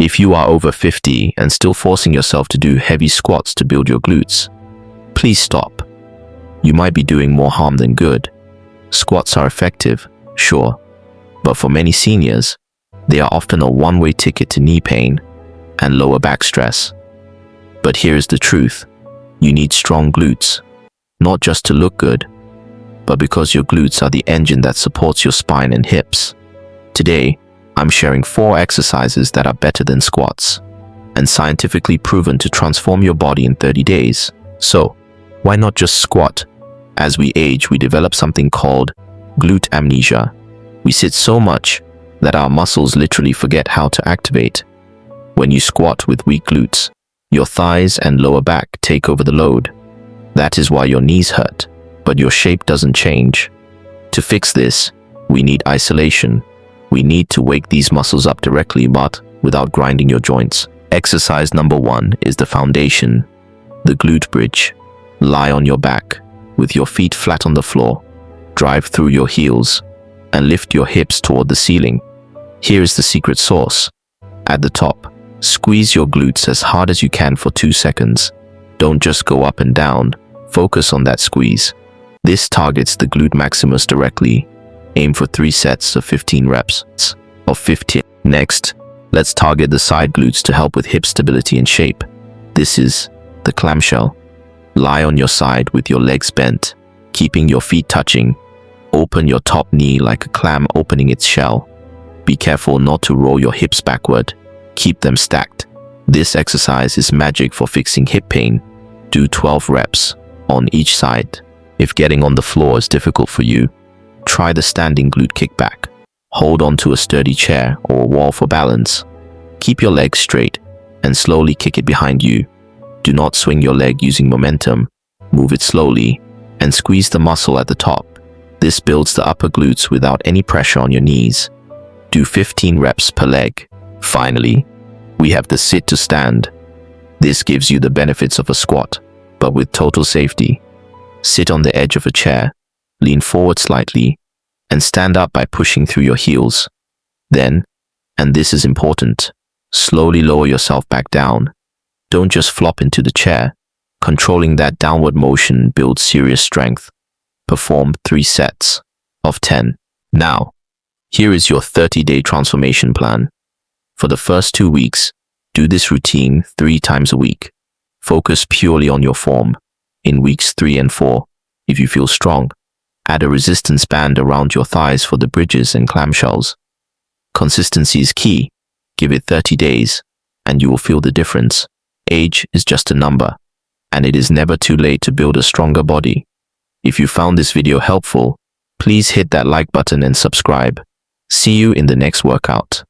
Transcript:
If you are over 50 and still forcing yourself to do heavy squats to build your glutes, please stop. You might be doing more harm than good. Squats are effective, sure, but for many seniors, they are often a one-way ticket to knee pain and lower back stress. But here's the truth. You need strong glutes, not just to look good, but because your glutes are the engine that supports your spine and hips. Today, I'm sharing 4 exercises that are better than squats and scientifically proven to transform your body in 30 days. So, why not just squat? As we age, we develop something called glute amnesia. We sit so much that our muscles literally forget how to activate. When you squat with weak glutes, your thighs and lower back take over the load. That is why your knees hurt, but your shape doesn't change. To fix this, we need isolation. We need to wake these muscles up directly, but without grinding your joints. Exercise number 1 is the foundation, the glute bridge. Lie on your back, with your feet flat on the floor. Drive through your heels, and lift your hips toward the ceiling. Here is the secret sauce. At the top, squeeze your glutes as hard as you can for 2 seconds. Don't just go up and down. Focus on that squeeze. This targets the glute maximus directly. Aim for 3 sets of 15 reps of 15. Next, let's target the side glutes to help with hip stability and shape. This is the clamshell. Lie on your side with your legs bent, keeping your feet touching. Open your top knee like a clam opening its shell. Be careful not to roll your hips backward. Keep them stacked. This exercise is magic for fixing hip pain. Do 12 reps on each side. If getting on the floor is difficult for you, try the standing glute kickback. Hold on to a sturdy chair or a wall for balance. Keep your legs straight and slowly kick it behind you. Do not swing your leg using momentum. Move it slowly and squeeze the muscle at the top. This builds the upper glutes without any pressure on your knees. Do 15 reps per leg. Finally, we have the sit to stand. This gives you the benefits of a squat, but with total safety. Sit on the edge of a chair, lean forward slightly, and stand up by pushing through your heels. Then, and this is important, slowly lower yourself back down. Don't just flop into the chair. Controlling that downward motion builds serious strength. Perform 3 sets of 10. Now, here is your 30-day transformation plan. For the first 2 weeks, do this routine 3 times a week. Focus purely on your form. In weeks 3 and 4, if you feel strong, add a resistance band around your thighs for the bridges and clamshells. Consistency is key. Give it 30 days, and you will feel the difference. Age is just a number, and it is never too late to build a stronger body. If you found this video helpful, please hit that like button and subscribe. See you in the next workout.